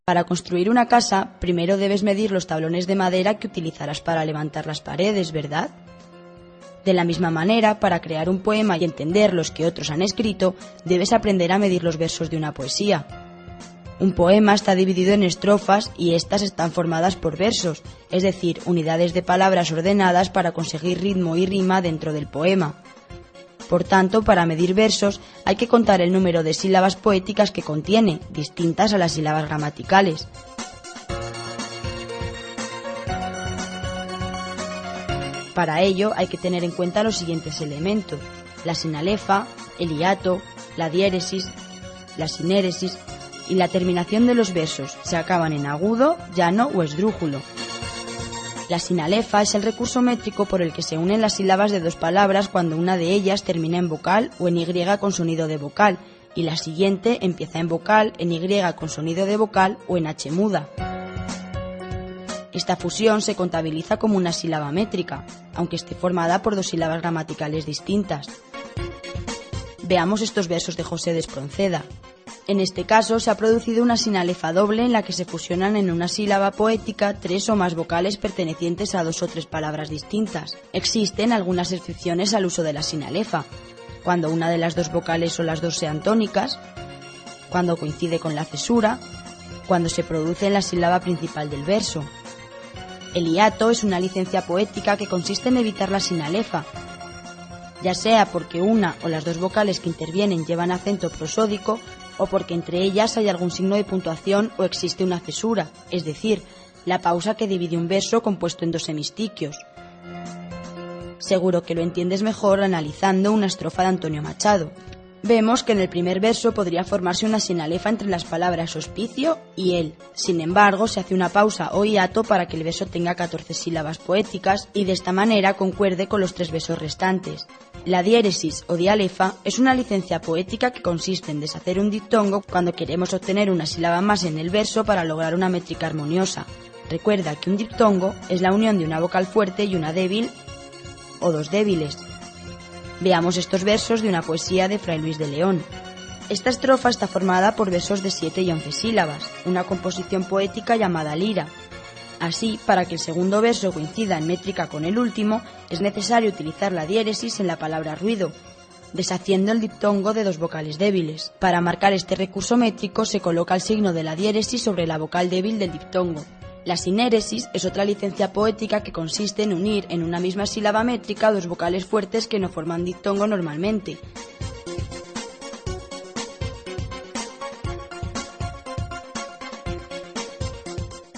Para construir una casa, primero debes medir los tablones de madera que utilizarás para levantar las paredes, ¿verdad? De la misma manera, para crear un poema y entender los que otros han escrito, debes aprender a medir los versos de una poesía. Un poema está dividido en estrofas y estas están formadas por versos, es decir, unidades de palabras ordenadas para conseguir ritmo y rima dentro del poema. Por tanto, para medir versos hay que contar el número de sílabas poéticas que contiene, distintas a las sílabas gramaticales. Para ello hay que tener en cuenta los siguientes elementos: la sinalefa, el hiato, la diéresis, la sinéresis y la terminación de los versos, se acaban en agudo, llano o esdrújulo. La sinalefa es el recurso métrico por el que se unen las sílabas de dos palabras cuando una de ellas termina en vocal o en Y con sonido de vocal y la siguiente empieza en vocal, en Y con sonido de vocal o en H muda. Esta fusión se contabiliza como una sílaba métrica, aunque esté formada por dos sílabas gramaticales distintas. Veamos estos versos de José de Espronceda. En este caso se ha producido una sinalefa doble en la que se fusionan en una sílaba poética tres o más vocales pertenecientes a dos o tres palabras distintas. Existen algunas excepciones al uso de la sinalefa, cuando una de las dos vocales o las dos sean tónicas, cuando coincide con la cesura, cuando se produce en la sílaba principal del verso. El hiato es una licencia poética que consiste en evitar la sinalefa, ya sea porque una o las dos vocales que intervienen llevan acento prosódico o porque entre ellas hay algún signo de puntuación o existe una cesura, es decir, la pausa que divide un verso compuesto en dos hemistiquios. Seguro que lo entiendes mejor analizando una estrofa de Antonio Machado. Vemos que en el primer verso podría formarse una sinalefa entre las palabras hospicio y él. Sin embargo, se hace una pausa o hiato para que el verso tenga 14 sílabas poéticas y de esta manera concuerde con los tres versos restantes. La diéresis o dialefa es una licencia poética que consiste en deshacer un diptongo cuando queremos obtener una sílaba más en el verso para lograr una métrica armoniosa. Recuerda que un diptongo es la unión de una vocal fuerte y una débil o dos débiles. Veamos estos versos de una poesía de Fray Luis de León. Esta estrofa está formada por versos de 7 y 11 sílabas, una composición poética llamada lira. Así, para que el segundo verso coincida en métrica con el último, es necesario utilizar la diéresis en la palabra ruido, deshaciendo el diptongo de dos vocales débiles. Para marcar este recurso métrico se coloca el signo de la diéresis sobre la vocal débil del diptongo. La sinéresis es otra licencia poética que consiste en unir en una misma sílaba métrica dos vocales fuertes que no forman diptongo normalmente.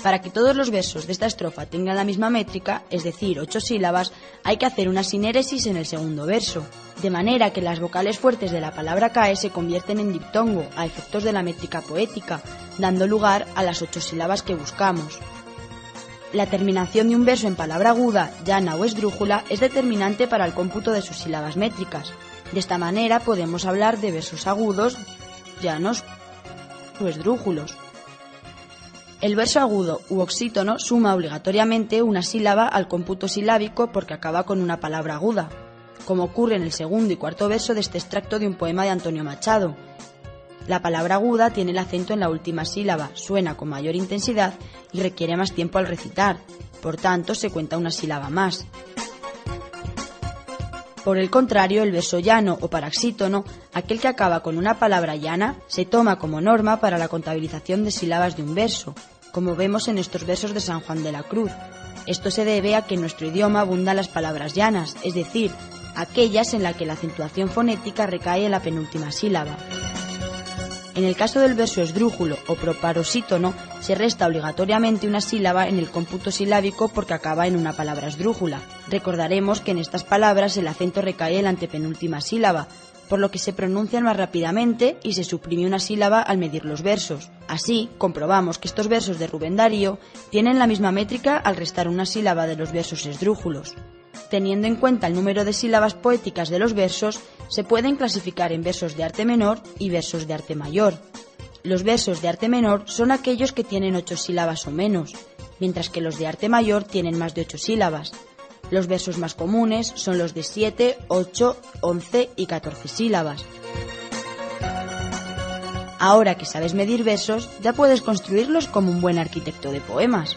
Para que todos los versos de esta estrofa tengan la misma métrica, es decir, 8 sílabas, hay que hacer una sinéresis en el segundo verso, de manera que las vocales fuertes de la palabra cae se convierten en diptongo a efectos de la métrica poética, dando lugar a las 8 sílabas que buscamos. La terminación de un verso en palabra aguda, llana o esdrújula es determinante para el cómputo de sus sílabas métricas. De esta manera podemos hablar de versos agudos, llanos o esdrújulos. El verso agudo u oxítono suma obligatoriamente una sílaba al cómputo silábico porque acaba con una palabra aguda, como ocurre en el segundo y cuarto verso de este extracto de un poema de Antonio Machado. La palabra aguda tiene el acento en la última sílaba, suena con mayor intensidad y requiere más tiempo al recitar, por tanto se cuenta una sílaba más. Por el contrario, el verso llano o paraxítono, aquel que acaba con una palabra llana, se toma como norma para la contabilización de sílabas de un verso, como vemos en estos versos de San Juan de la Cruz. Esto se debe a que en nuestro idioma abundan las palabras llanas, es decir, aquellas en las que la acentuación fonética recae en la penúltima sílaba. En el caso del verso esdrújulo o proparoxítono, se resta obligatoriamente una sílaba en el cómputo silábico porque acaba en una palabra esdrújula. Recordaremos que en estas palabras el acento recae en la antepenúltima sílaba, por lo que se pronuncian más rápidamente y se suprime una sílaba al medir los versos. Así, comprobamos que estos versos de Rubén Darío tienen la misma métrica al restar una sílaba de los versos esdrújulos. Teniendo en cuenta el número de sílabas poéticas de los versos, se pueden clasificar en versos de arte menor y versos de arte mayor. Los versos de arte menor son aquellos que tienen 8 sílabas o menos, mientras que los de arte mayor tienen más de 8 sílabas. Los versos más comunes son los de 7, 8, 11 y 14 sílabas. Ahora que sabes medir versos, ya puedes construirlos como un buen arquitecto de poemas.